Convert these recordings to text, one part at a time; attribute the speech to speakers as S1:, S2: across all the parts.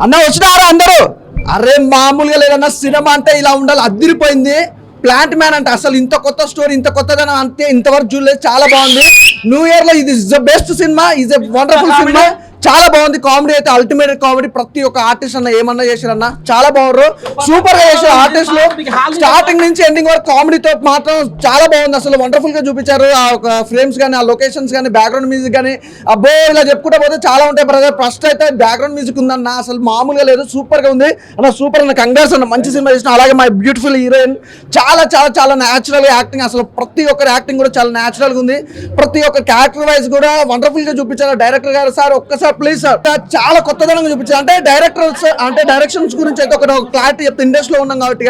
S1: అన్న వచ్చినారా అందరూ? అరే మామూలుగా లేదన్న, సినిమా అంటే ఇలా ఉండాలి, అదిరిపోయింది. ప్లాంట్ మ్యాన్ అంటే అసలు ఇంత కొత్త స్టోరీ, ఇంత కొత్తదనం అంతే ఇంతవరకు చూడలేదు. చాలా బాగుంది. న్యూ ఇయర్ లో ఇది is the best cinema, is a wonderful cinema. చాలా బాగుంది. కామెడీ అయితే అల్టిమేట్ కామెడీ. ప్రతి ఒక్క ఆర్టిస్ట్ అన్న ఏమన్నా చేశారన్న చాలా బాగున్నారు, సూపర్ గా చేశారు ఆర్టిస్టులు. స్టార్టింగ్ నుంచి ఎండింగ్ వరకు కామెడీతో మాత్రం చాలా బాగుంది. అసలు వండర్ఫుల్ గా చూపించారు. ఆ ఫ్రేమ్స్ కానీ, ఆ లొకేషన్స్ కానీ, బ్యాక్గ్రౌండ్ మ్యూజిక్ కానీ, అబ్బో ఇలా చెప్పుకుంటే పోతే చాలా ఉంటాయి బ్రదర్. ఫస్ట్ అయితే బ్యాక్గ్రౌండ్ మ్యూజిక్ ఉందన్న, అసలు మామూలుగా లేదు, సూపర్ గా ఉంది అన్న. సూపర్ అన్న, కంగ్రాట్స్ అన్న, మంచి సినిమా చేసిన. అలాగే మై బ్యూటిఫుల్ హీరోయిన్ చాలా చాలా చాలా న్యాచురల్ గా యాక్టింగ్, అసలు ప్రతి ఒక్కరి యాక్టింగ్ కూడా చాలా న్యాచురల్ గా ఉంది. ప్రతి ఒక్క క్యారెక్టర్ వైజ్ కూడా వండర్ఫుల్ గా చూపించారు డైరెక్టర్ గారు. సార్ ఒక్కసారి ప్లీజ్ సార్, చాలా కొత్తదనంగా చూపించారు. అంటే డైరెక్టర్స్ అంటే డైరెక్షన్స్ గురించి అయితే ఒక క్లారిటీ చెప్తే, ఇండస్ట్రీలో ఉన్నాం కాబట్టి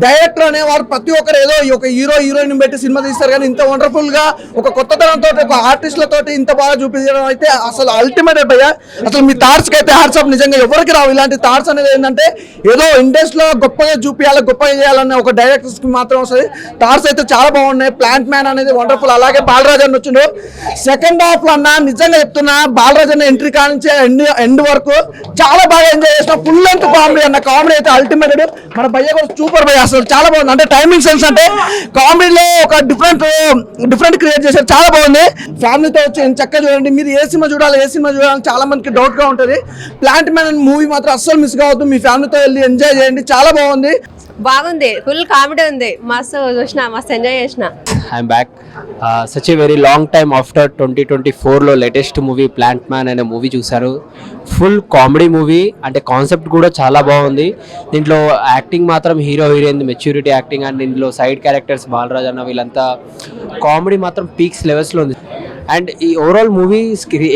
S1: డైరెక్టర్ అనేవాడు ప్రతి ఒక్కరు ఏదో ఒక హీరో హీరోయిన్ పెట్టి సినిమా తీస్తారు, కానీ ఇంత వండర్ఫుల్ గా ఒక కొత్తదనంతో ఒక ఆర్టిస్టులతో ఇంత బాగా చూపించడం అయితే అసలు అల్టిమేట్ అయిపోయా. అసలు మీ థాట్స్ కి అయితే హ్యాట్స్ ఆఫ్. నిజంగా ఎవరికి రావు ఇలాంటి థాట్స్ అనేది. ఏంటంటే ఏదో ఇండస్ట్రీలో గొప్పగా చూపించాలి, గొప్పగా చేయాలనే ఒక డైరెక్టర్స్ కి మాత్రం వస్తుంది. థాట్స్ అయితే చాలా బాగున్నాయి. ప్లాంట్ మ్యాన్ అనేది వండర్ఫుల్. అలాగే బాలరాజ్ అని వచ్చిండు సెకండ్ హాఫ్ లో అన్న. నిజంగా చెప్తున్నా, బాలరాజ్ అన్న ఎంట్రీ కానించి ఎండ్ వరకు చాలా బాగా ఎంజాయ్ చేసిన. ఫుల్ లెంత్ కామెడీ అన్న. కామెడీ అయితే అల్టిమేట్. మన భయ్య కూడా సూపర్ భయ్య, అసలు చాలా బాగుంది. అంటే టైమింగ్ సెన్స్ అంటే కామెడీలో ఒక డిఫరెంట్ క్రియేట్ చేశారు. చాలా బాగుంది. ఫ్యామిలీతో వచ్చి చక్కగా చూడండి. మీరు ఏ సినిమా చూడాలని చాలా మందికి డౌట్ గా ఉంటుంది. ప్లాంట్ మ్యాన్ మూవీ మాత్రం అస్సలు మిస్ కావద్దు. మీ ఫ్యామిలీతో వెళ్ళి ఎంజాయ్ చేయండి. చాలా బాగుంది.
S2: ఫుల్ కామెడీ ఉంది. మస్తు చూసిన, మస్తు ఎంజాయ్ చేసిన.
S3: I'm back. Such a very long time after 2024లో లేటెస్ట్ మూవీ ప్లాంట్ మ్యాన్ అనే మూవీ చూశారు. Full comedy movie. అంటే కాన్సెప్ట్ కూడా చాలా బాగుంది. దీంట్లో యాక్టింగ్ మాత్రం hero heroine maturity acting, and దీంట్లో సైడ్ క్యారెక్టర్స్ బాలరాజ్ అన్న వీళ్ళంతా కామెడీ మాత్రం పీక్స్ లెవెల్స్లో ఉంది. అండ్ ఈ ఓవరాల్ మూవీ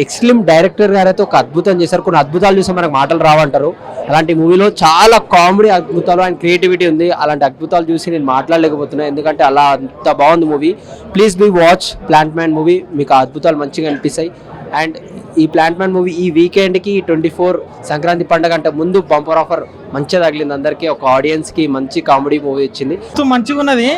S3: ఎక్స్ట్రీమ్ డైరెక్టర్ గారు అయితే ఒక అద్భుతం చేశారు. కొన్ని అద్భుతాలు చూస్తే మనకు మాటలు రావంటారు. అలాంటి మూవీలో చాలా కామెడీ అద్భుతాలు అండ్ క్రియేటివిటీ ఉంది. అలాంటి అద్భుతాలు చూసి నేను మాట్లాడలేకపోతున్నాను, ఎందుకంటే అలా అంత బాగుంది movie. Please be watch plant man movie. మీకు ఆ అద్భుతాలు మంచిగా అనిపిస్తాయి. అండ్ ఈ ప్లాంట్ మ్యాన్ మూవీ ఈ వీకెండ్కి 24 సంక్రాంతి పండుగ అంటే ముందు బంపర్ ఆఫర్ మంచిగా తగిలింది అందరికీ. ఒక ఆడియన్స్కి మంచి కామెడీ మూవీ వచ్చింది.
S4: మంచిగా ఉన్నది.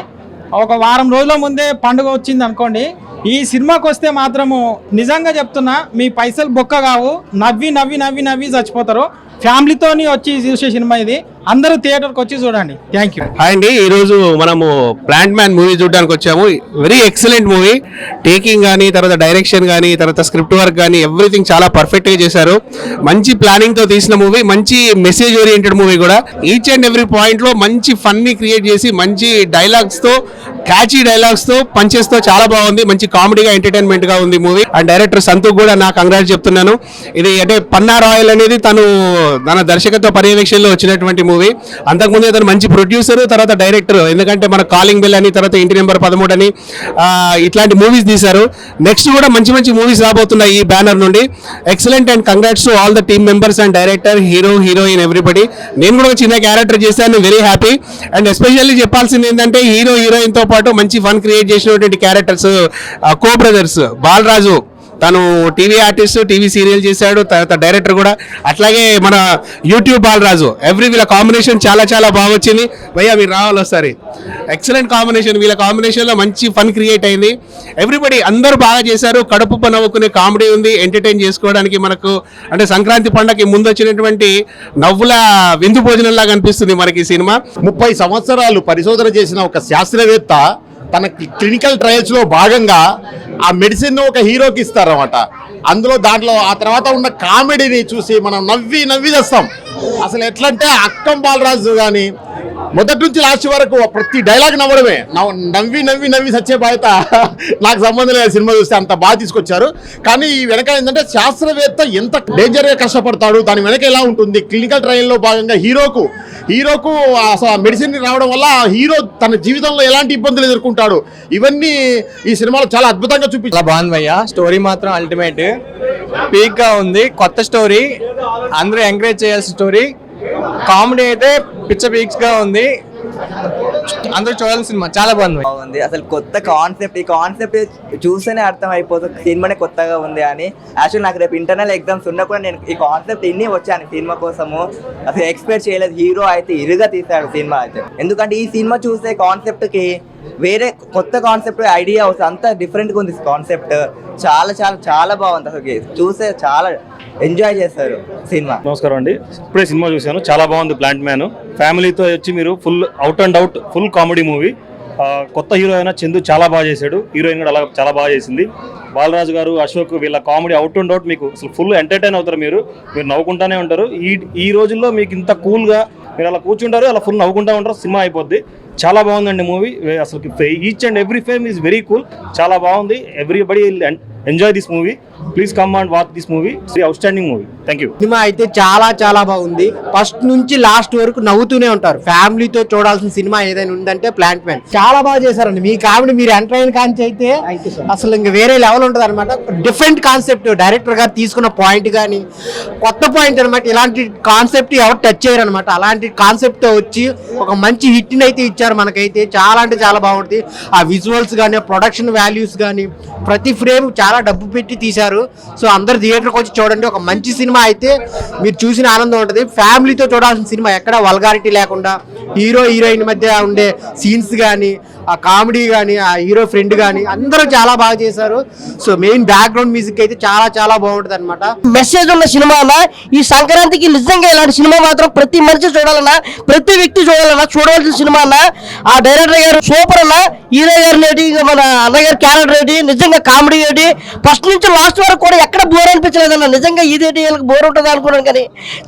S4: ఒక వారం రోజుల ముందే పండుగ వచ్చింది అనుకోండి, ఈ సినిమాకి వస్తే మాత్రము నిజంగా చెప్తున్నా, మీ పైసలు బొక్క కావు. నవ్వి నవ్వి నవ్వి నవ్వి చచ్చిపోతారు. ఫ్యామిలీతోని వచ్చి చూసే సినిమా ఇది. అందరూ థియేటర్కి వచ్చి చూడండి. Thank you.
S5: హాయ్ అండి, ఈరోజు మనము ప్లాంట్ మ్యాన్ మూవీ చూడడానికి వచ్చాము. Very excellent movie. టేకింగ్ కానీ, తర్వాత డైరెక్షన్ కానీ, తర్వాత స్క్రిప్ట్ వర్క్ కానీ ఎవ్రీథింగ్ చాలా పర్ఫెక్ట్గా చేశారు. మంచి ప్లానింగ్తో తీసిన మూవీ, మంచి మెసేజ్ ఓరియంటెడ్ మూవీ కూడా. ఈచ్ అండ్ ఎవ్రీ పాయింట్లో మంచి ఫన్ని క్రియేట్ చేసి, మంచి డైలాగ్స్తో, క్యాచీ డైలాగ్స్తో, పంచెస్తో చాలా బాగుంది. మంచి కామెడీగా, ఎంటర్టైన్మెంట్గా ఉంది మూవీ. అండ్ డైరెక్టర్ సంతూ కూడా నా కంగ్రాట్స్ చెప్తున్నాను. ఇది అంటే పన్నా రాయల్ అనేది తన దర్శకత్వ పర్యవేక్షణలో వచ్చినటువంటి మూవీ. అంతకుముందు అతను మంచి ప్రొడ్యూసర్, తర్వాత డైరెక్టర్. ఎందుకంటే మన కాలింగ్ బెల్ అని, తర్వాత ఇంటి నెంబర్ 13 అని ఇట్లాంటి మూవీస్ తీశారు. నెక్స్ట్ కూడా మంచి మంచి మూవీస్ రాబోతున్నాయి ఈ బ్యానర్ నుండి. Excellent and congrats to all the team members and director, hero, heroine, everybody. నేను కూడా ఒక చిన్న క్యారెక్టర్ చేశాను, వెరీ హ్యాపీ. అండ్ ఎస్పెషల్లీ చెప్పాల్సింది ఏంటంటే, హీరో హీరోయిన్తో పాటు మంచి ఫన్ క్రియేట్ చేసినటువంటి క్యారెక్టర్స్ కో బ్రదర్స్. బాలరాజు తను టీవీ ఆర్టిస్ట్, టీవీ సీరియల్ చేశాడు, తర్వాత డైరెక్టర్ కూడా. అట్లాగే మన యూట్యూబ్ బాలరాజు, వీళ్ళ కాంబినేషన్ చాలా చాలా బాగా వచ్చింది. భయ్యా మీరు రావాలి ఒకసారి. Excellent combination. వీళ్ళ కాంబినేషన్లో మంచి ఫన్ క్రియేట్ అయింది. ఎవ్రీబడి అందరూ బాగా చేశారు. కడుపు నవ్వుకునే కామెడీ ఉంది. ఎంటర్టైన్ చేసుకోవడానికి మనకు అంటే సంక్రాంతి పండగకి ముందు వచ్చినటువంటి నవ్వుల విందు భోజనంలాగా అనిపిస్తుంది మనకి ఈ సినిమా.
S6: 30 సంవత్సరాలు పరిశోధన చేసిన ఒక శాస్త్రవేత్త తన క్లినికల్ ట్రయల్స్ లో భాగంగా ఆ మెడిసిన్ ఒక హీరోకి ఇస్తారన్నమాట. దాంట్లో ఆ తర్వాత ఉన్న కామెడీని చూసి మనం నవ్వి నవ్వి చేస్తాం. అసలు ఎట్లంటే అక్కం బాలరాజు కానీ మొదటి నుంచి లాస్ట్ వరకు ప్రతి డైలాగ్ నవ్వడమే. నవ్వి నవ్వి నవ్వి సచ్చే బాధ్యత నాకు సంబంధం లేదు. సినిమా చూస్తే అంత బాగా తీసుకొచ్చారు. కానీ ఈ వెనక ఏంటంటే శాస్త్రవేత్త ఎంత డేంజర్గా కష్టపడతాడు, దాని వెనక ఎలా ఉంటుంది. క్లినికల్ ట్రయల్లో భాగంగా హీరోకు అసలు మెడిసిన్ రావడం వల్ల హీరో తన జీవితంలో ఎలాంటి ఇబ్బందులు ఎదుర్కొంటాడు, ఇవన్నీ ఈ సినిమాలో చాలా అద్భుతంగా చూపించారు.
S7: బాగుంది భయ్యా. స్టోరీ మాత్రం అల్టిమేట్ పీక్ గా ఉంది. కొత్త స్టోరీ, అందరూ ఎంకరేజ్ చేయాల్సిన స్టోరీ. కామెడీ అయితే పిచ్చ పీక్స్ గా ఉంది. అందరూ చూడాల్సిన సినిమా. చాలా బాగుంది.
S8: అసలు కొత్త కాన్సెప్ట్. ఈ కాన్సెప్ట్ చూస్తేనే అర్థం అయిపోతుంది సినిమానే కొత్తగా ఉంది అని. యాక్చువల్ నాకు రేపు ఇంటర్నల్ ఎగ్జామ్స్ ఉన్నా కూడా నేను ఈ కాన్సెప్ట్ వచ్చాను సినిమా కోసము. అసలు ఎక్స్పెక్ట్ చేయలేదు. హీరో అయితే ఇరుగా తీశాడు సినిమా అయితే. ఎందుకంటే ఈ సినిమా చూసే కాన్సెప్ట్కి వేరే కొత్త కాన్సెప్ట్ ఐడియా వస్తుంది. అంత డిఫరెంట్గా ఉంది కాన్సెప్ట్. చాలా చాలా చాలా బాగుంది. అసలు చూసే చాలా ఎంజాయ్ చేస్తారు సినిమా.
S9: నమస్కారం అండి. ఇప్పుడే సినిమా చూశాను, చాలా బాగుంది. ప్లాంట్ మ్యాన్ ఫ్యామిలీతో వచ్చి మీరు full out and out full comedy movie. కొత్త హీరో అయినా చందు చాలా బాగా చేశాడు, హీరోయిన్ కూడా అలా చాలా బాగా చేసింది. బాలరాజు గారు, అశోక్ వీళ్ళ కామెడీ అవుట్ అండ్ అవుట్ మీకు అసలు ఫుల్ ఎంటర్టైన్ అవుతారు. మీరు నవ్వుకుంటానే ఉంటారు. ఈ రోజుల్లో మీకు ఇంత కూల్గా మీరు అలా కూర్చుంటారు, అలా ఫుల్ నవ్వుకుంటా ఉంటారు. సినిమా అయిపోద్ది. చాలా బాగుందండి మూవీ. అసలు each and every frame is very cool. చాలా బాగుంది. Everybody enjoy this movie. Please come and watch this movie. Outstanding movie. Thank you.
S10: Cinema అయితే చాలా చాలా బాగుంది. ఫస్ట్ నుంచి లాస్ట్ వరకు నవ్వుతూనే ఉంటారు. ఫ్యామిలీతో చూడాల్సిన సినిమా ఏదైనా ఉందంటే ప్లాంట్ మ్యాన్. చాలా బాగా చేశారండి. మీ కామెడీ మీరు ఎంటర్ అయిన కాంచి అయితే అసలు ఇంకా వేరే లెవెల్ ఉంటుంది అనమాట. డిఫరెంట్ కాన్సెప్ట్ డైరెక్టర్ గారు తీసుకున్న పాయింట్ కానీ కొత్త పాయింట్ అనమాట. ఇలాంటి కాన్సెప్ట్ ఎవరు టచ్ చేయరు అనమాట. అలాంటి కాన్సెప్ట్ తో వచ్చి ఒక మంచి హిట్ని అయితే ఇచ్చారు మనకైతే. చాలా అంటే చాలా బాగుంటుంది. ఆ విజువల్స్ కానీ ప్రొడక్షన్ వాల్యూస్ కానీ ప్రతి ఫ్రేమ్ చాలా డబ్బు పెట్టి తీశారు. సో అందరు థియేటర్కి వచ్చి చూడండి. ఒక మంచి సినిమా అయితే మీరు చూసిన ఆనందం ఉంటుంది. ఫ్యామిలీతో చూడాల్సిన సినిమా, ఎక్కడ వల్గారిటీ లేకుండా హీరో హీరోయిన్ మధ్య ఉండే సీన్స్ కానీ ఆ కామెడీ కానీ ఆ హీరో ఫ్రెండ్ కానీ అందరూ చాలా బాగా చేశారు. సో మెయిన్ బ్యాక్గ్రౌండ్ మ్యూజిక్ అయితే చాలా చాలా బాగుంటుంది అనమాట.
S11: మెసేజ్ ఉన్న సినిమా అన్నా. ఈ సంక్రాంతికి నిజంగా ఇలాంటి సినిమా మాత్రం ప్రతి మనిషి చూడాలన్నా, ప్రతి వ్యక్తి చూడాలన్నా, చూడవలసిన సినిమా అన్న. ఆ డైరెక్టర్ గారు సూపర్ అన్న. హీరో గారు నేటి మన అన్నగారు క్యారెక్టర్ ఏంటి, నిజంగా కామెడీ ఏంటి, ఫస్ట్ నుంచి లాస్ట్ వరకు కూడా ఎక్కడ బోర్ అనిపించలేదన్న. నిజంగా ఇదేంటి వీళ్ళకి బోర్ ఉంటుంది అనుకున్నాను, కానీ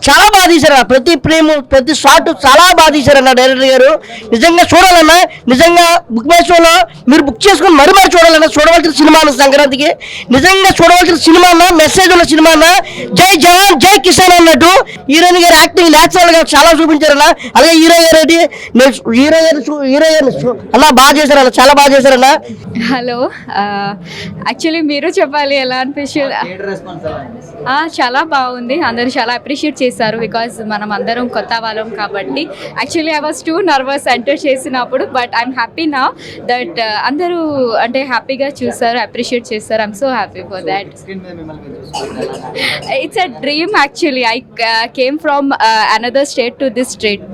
S11: చాలా బాగా తీశారు. ప్రతి ఫ్రేమ్ ప్రతి షాట్ చాలా బాగా తీశారన్న డైరెక్టర్ గారు. నిజంగా చూడాలన్నా. నిజంగా బుక్ మై షోలో మీరు బుక్ చేసుకుని మరి చూడాలన్నా. చూడవలసిన సినిమా అన్న సంక్రాంతికి. నిజంగా చూడవలసిన సినిమా అన్న. మెసేజ్ ఉన్న సినిమా అన్న. జై జవాన్ జై కిసాన్ అన్నట్టు హీరోయిన్ గారు యాక్టింగ్ న్యాచురల్ గా చాలా చూపించారన్న. అలాగే హీరో గారు అలా బాగా చేశారన్న, చాలా బాగా చేశారన్న.
S2: హలో, యాక్చువల్లీ మీరు చెప్పాలి ఎలా అనిపించింది. చాలా బాగుంది. అందరూ చాలా అప్రిషియేట్ చేశారు. బికాజ్ మనం అందరం కొత్త వాళ్ళం కాబట్టి. Actually I was too nervous enter చేసినప్పుడు, బట్ ఐఎమ్ హ్యాపీ నా దట్ అందరూ అంటే హ్యాపీగా చూస్తారు, అప్రిషియేట్ చేస్తారు. I'm so happy for that. It's a dream actually. I came from another state to this state.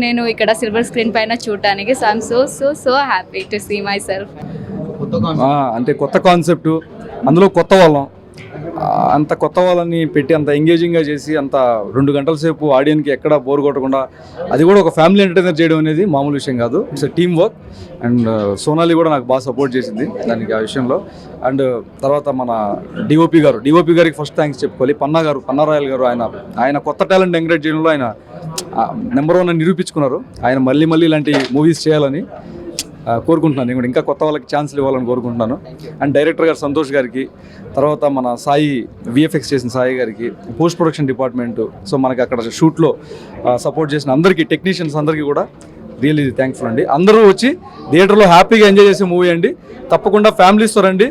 S2: నేను ఇక్కడ సిల్వర్ స్క్రీన్ పైన చూడటానికి. So I'm so so so happy to see myself.
S12: అంటే కొత్త కాన్సెప్ట్, అందులో కొత్త వాళ్ళం, అంత కొత్త వాళ్ళని పెట్టి అంత ఎంగేజింగ్గా చేసి అంత 2 గంటల సేపు ఆడియన్కి ఎక్కడ బోర్ కొట్టకుండా, అది కూడా ఒక ఫ్యామిలీ ఎంటర్టైనర్ చేయడం అనేది మామూలు విషయం కాదు. It's team work. And Sonali కూడా నాకు బాగా సపోర్ట్ చేసింది దానికి, ఆ విషయంలో. అండ్ తర్వాత మన డిఓపి గారికి ఫస్ట్ థ్యాంక్స్ చెప్పుకోవాలి. పన్నారాయల్ గారు ఆయన కొత్త టాలెంట్ ఎంకరేజ్ చేయడంలో ఆయన నెంబర్ 1 అని నిరూపించుకున్నారు. ఆయన మళ్ళీ ఇలాంటి మూవీస్ చేయాలని కోరుకుంటున్నాను. నేను కూడా ఇంకా కొత్త వాళ్ళకి ఛాన్స్లు ఇవ్వాలని కోరుకుంటున్నాను. అండ్ డైరెక్టర్ గారు సంతోష్ గారికి, తర్వాత మన సాయి విఎఫ్ఎక్స్ చేసిన సాయి గారికి, పోస్ట్ ప్రొడక్షన్ డిపార్ట్మెంటు, సో మనకి అక్కడ షూట్లో సపోర్ట్ చేసిన అందరికీ, టెక్నీషియన్స్ అందరికీ కూడా రియల్లీ థ్యాంక్ఫుల్ అండి. అందరూ వచ్చి థియేటర్లో హ్యాపీగా ఎంజాయ్ చేసే మూవీ అండి. తప్పకుండా ఫ్యామిలీస్తో రండి.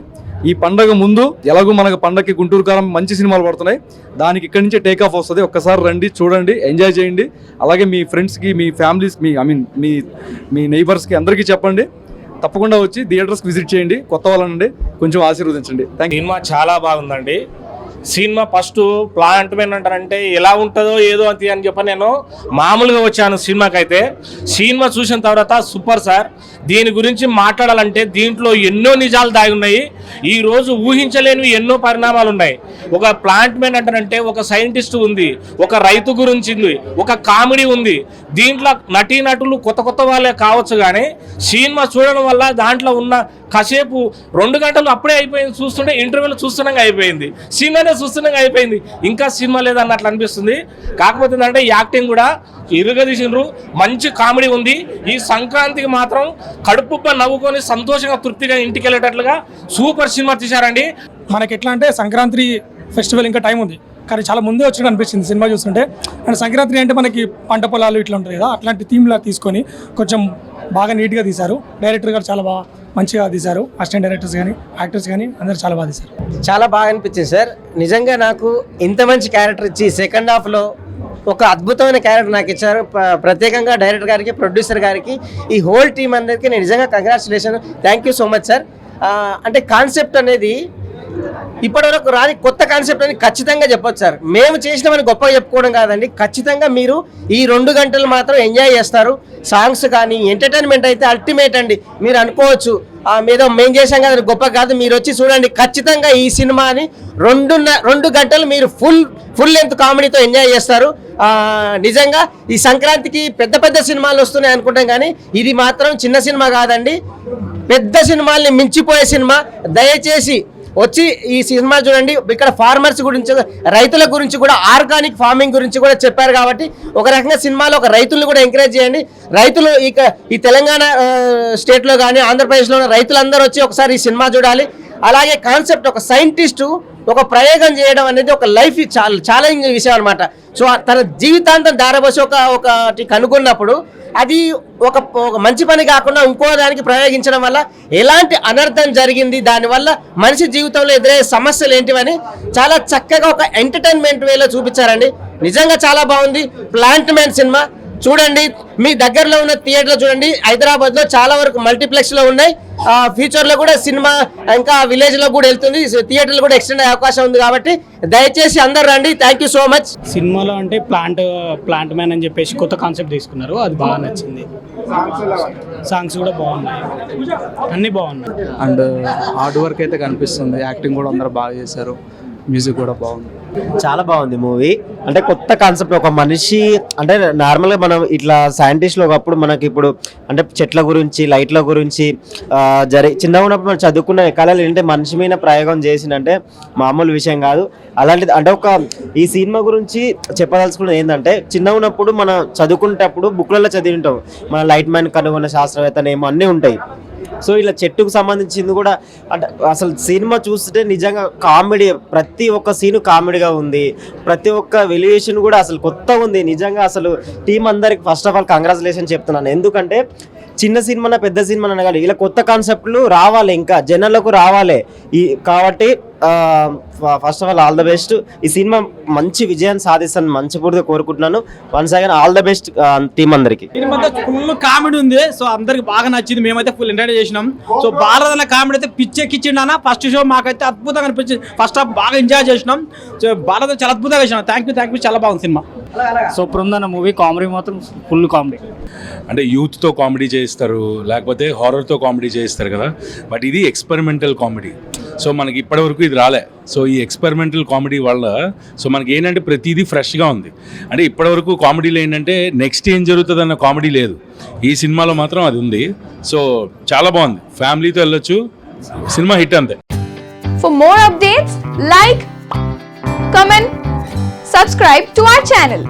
S12: ఈ పండగ ముందు ఎలాగో మనకు పండగకి గుంటూరు కారం మంచి సినిమాలు పడుతున్నాయి, దానికి ఇక్కడి నుంచే టేక్ ఆఫ్ వస్తుంది. ఒక్కసారి రండి, చూడండి, ఎంజాయ్ చేయండి. అలాగే మీ ఫ్రెండ్స్కి, మీ ఫ్యామిలీస్, మీ నైబర్స్కి అందరికీ చెప్పండి. తప్పకుండా వచ్చి థియేటర్స్కి విజిట్ చేయండి. కొత్త వాళ్ళనండి కొంచెం ఆశీర్వదించండి. Thank you.
S13: సినిమా చాలా బాగుందండి. సినిమా ఫస్ట్ ప్లాంట్ మ్యాన్ అంటారంటే ఎలా ఉంటుందో ఏదో అని చెప్పి నేను మామూలుగా వచ్చాను సినిమాకి. అయితే సినిమా చూసిన తర్వాత సూపర్ సార్. దీని గురించి మాట్లాడాలంటే దీంట్లో ఎన్నో నిజాలు దాగి ఉన్నాయి. ఈరోజు ఊహించలేనివి ఎన్నో పరిణామాలు ఉన్నాయి. ఒక ప్లాంట్ మ్యాన్ అంటారంటే ఒక సైంటిస్ట్ ఉంది, ఒక రైతు గురించి ఉంది, ఒక కామెడీ ఉంది. దీంట్లో నటీనటులు కొత్త వాళ్ళే కావచ్చు, కానీ సినిమా చూడడం వల్ల దాంట్లో ఉన్న కాసేపు 2 గంటలు అప్పుడే అయిపోయింది. చూస్తుంటే ఇంటర్వ్యూలో చూస్తున్నాగా అయిపోయింది, సినిమానే చూస్తున్నాగా అయిపోయింది. ఇంకా సినిమా లేదన్నట్లు అనిపిస్తుంది. కాకపోతే ఏంటంటే యాక్టింగ్ కూడా ఇరుగదీసిండ్రు, మంచి కామెడీ ఉంది. ఈ సంక్రాంతికి మాత్రం కడుపుప్ప నవ్వుకొని సంతోషంగా తృప్తిగా ఇంటికి వెళ్ళేటట్లుగా సూపర్ సినిమా తీశారండి.
S4: మనకి ఎట్లా అంటే సంక్రాంతి ఫెస్టివల్ ఇంకా టైం ఉంది, కానీ చాలా ముందే వచ్చినట్టు అనిపిస్తుంది సినిమా చూస్తుంటే. అండ్ సంక్రాంతి అంటే మనకి పంట పొలాలు ఇట్లా ఉంటుంది కదా, అట్లాంటి థీమ్లా తీసుకొని కొంచెం బాగా నీట్గా తీశారు. డైరెక్టర్ గారు చాలా బాగా మంచిగా తీశారు. అసిస్టెంట్ డైరెక్టర్స్ కానీ యాక్టర్స్ కానీ అందరూ చాలా బాగా తీశారు.
S11: చాలా బాగా అనిపించింది సార్. నిజంగా నాకు ఇంత మంచి క్యారెక్టర్ ఇచ్చి సెకండ్ హాఫ్లో ఒక అద్భుతమైన క్యారెక్టర్ నాకు ఇచ్చారు. ప్రత్యేకంగా డైరెక్టర్ గారికి, ప్రొడ్యూసర్ గారికి, ఈ హోల్ టీం అందరికీ నేను నిజంగా congratulation, thank you so much sir. అంటే కాన్సెప్ట్ అనేది ఇప్పటివరకు రాని కొత్త కాన్సెప్ట్ అని ఖచ్చితంగా చెప్పొచ్చు సార్. మేము చేసినామని గొప్పగా చెప్పుకోవడం కాదండి, ఖచ్చితంగా మీరు ఈ 2 గంటలు మాత్రం ఎంజాయ్ చేస్తారు. సాంగ్స్ కానీ ఎంటర్టైన్మెంట్ అయితే అల్టిమేట్ అండి. మీరు అనుకోవచ్చు ఏదో మేము చేసాం కదా గొప్ప కాదు, మీరు వచ్చి చూడండి. ఖచ్చితంగా ఈ సినిమాని 2 గంటలు మీరు ఫుల్ లెంత్ కామెడీతో ఎంజాయ్ చేస్తారు. నిజంగా ఈ సంక్రాంతికి పెద్ద సినిమాలు వస్తున్నాయి అనుకుంటాం, కానీ ఇది మాత్రం చిన్న సినిమా కాదండి, పెద్ద సినిమాల్ని మించిపోయే సినిమా. దయచేసి వచ్చి ఈ సినిమా చూడండి. ఇక్కడ ఫార్మర్స్ గురించి, రైతుల గురించి కూడా, ఆర్గానిక్ ఫార్మింగ్ గురించి కూడా చెప్పారు. కాబట్టి ఒక రకంగా సినిమాలో ఒక రైతులను కూడా ఎంకరేజ్ చేయండి. రైతులు ఈ తెలంగాణ స్టేట్లో కానీ ఆంధ్రప్రదేశ్లో రైతులందరూ వచ్చి ఒకసారి ఈ సినిమా చూడాలి. అలాగే కాన్సెప్ట్ ఒక సైంటిస్టు ఒక ప్రయోగం చేయడం అనేది ఒక లైఫ్ ఛాలెంజింగ్ విషయం అనమాట. సో తన జీవితాంతం దారబోసి ఒకటి కనుగొన్నప్పుడు అది ఒక మంచి పని కాకుండా ఇంకో దానికి ప్రయోగించడం వల్ల ఎలాంటి అనర్థం జరిగింది, దానివల్ల మనిషి జీవితంలో ఎదురయ్యే సమస్యలు ఏంటివని చాలా చక్కగా ఒక ఎంటర్టైన్మెంట్ వేలో చూపించారండి. నిజంగా చాలా బాగుంది. ప్లాంట్ మ్యాన్ సినిమా చూడండి, మీ దగ్గరలో ఉన్న థియేటర్లో చూడండి. హైదరాబాద్లో చాలా వరకు మల్టీప్లెక్స్లో ఉన్నాయి. ఫ్యూచర్లో కూడా సినిమా ఇంకా విలేజ్లో కూడా వెళ్తుంది, థియేటర్లు కూడా ఎక్స్టెండ్ అయ్యే అవకాశం ఉంది. కాబట్టి దయచేసి అందరు రండి. Thank you so much.
S4: సినిమాలో అంటే ప్లాంట్ మ్యాన్ అని చెప్పేసి కొత్త కాన్సెప్ట్ తీసుకున్నారు, అది బాగా నచ్చింది. సాంగ్స్ కూడా బాగున్నాయి, అన్నీ బాగున్నాయి.
S12: అండ్ హార్డ్ వర్క్ అయితే కనిపిస్తుంది, యాక్టింగ్ కూడా అందరూ బాగా చేశారు, మ్యూజిక్ కూడా బాగుంది.
S3: చాలా బాగుంది మూవీ. అంటే కొత్త కాన్సెప్ట్, ఒక మనిషి అంటే నార్మల్గా మనం ఇట్లా సైంటిస్ట్లో ఒకప్పుడు మనకి ఇప్పుడు అంటే చెట్ల గురించి, లైట్ల గురించి చిన్నగా ఉన్నప్పుడు మనం చదువుకున్న కళలు ఏంటంటే మనిషి మీద ప్రయోగం చేసిందంటే మామూలు విషయం కాదు. అలాంటిది అంటే ఈ సినిమా గురించి చెప్పదలుచుకున్నది ఏంటంటే, చిన్నగా ఉన్నప్పుడు మనం చదువుకునేటప్పుడు బుక్లలో చదివి ఉంటాం, మన లైట్ మ్యాన్ కనుగొన్న శాస్త్రవేత్తనేమో అన్నీ ఉంటాయి. సో ఇలా చెట్టుకు సంబంధించింది కూడా అంటే అసలు సినిమా చూస్తుంటే నిజంగా కామెడీ, ప్రతి ఒక్క సీను కామెడీగా ఉంది, ప్రతి ఒక్క వెల్యుయేషన్ కూడా అసలు కొత్తగా ఉంది. నిజంగా అసలు టీం అందరికి ఫస్ట్ ఆఫ్ ఆల్ కంగ్రాచులేషన్ చెప్తున్నాను. ఎందుకంటే చిన్న సినిమా పెద్ద సినిమా అనగాలి, ఇలా కొత్త కాన్సెప్ట్లు రావాలి, ఇంకా జనాలకు రావాలి. కాబట్టి first of all the best. ఈ సినిమా మంచి విజయాన్ని సాధిస్తాను మంచిపూర్తిగా కోరుకుంటున్నాను. Once again all the best team అందరికి.
S4: ఫుల్ కామెడీ ఉంది, సో అందరికి బాగా నచ్చింది. మేమైతే ఫుల్ ఎంటర్టైన్ చేసినాం. సో బాలదన్న కామెడీ అయితే పిచ్చెక్కిచ్చిండు. ఫస్ట్ షో మాకైతే అద్భుతంగా అనిపించింది. ఫస్ట్ హాఫ్ బాగా ఎంజాయ్ చేసినాం. సో బాలదన్న చాలా అద్భుతంగా చేసినాం. థ్యాంక్ యూ, చాలా బాగుంది సినిమా.
S14: సూపర్ ఉందన్న మూవీ. కామెడీ మాత్రం ఫుల్ కామెడీ.
S15: అంటే యూత్తో కామెడీ చేయిస్తారు, లేకపోతే హారర్తో కామెడీ చేయిస్తారు కదా, బట్ ఇది ఎక్స్పెరిమెంటల్ కామెడీ. సో మనకి ఇప్పటివరకు ఇది రాలే. సో ఈ ఎక్స్పెరిమెంటల్ కామెడీ వల్ల సో మనకి ఏంటంటే ప్రతిదీ ఫ్రెష్గా ఉంది. అంటే ఇప్పటివరకు కామెడీలో ఏంటంటే నెక్స్ట్ ఏం జరుగుతుంది అన్న కామెడీ లేదు, ఈ సినిమాలో మాత్రం అది ఉంది. సో చాలా బాగుంది, ఫ్యామిలీతో వెళ్ళొచ్చు, సినిమా హిట్ అంతే.
S16: For more updates like, comment, subscribe to our channel.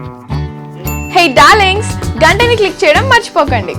S16: Hey darlings, గంటని క్లిక్ చేయడం మర్చిపోకండి.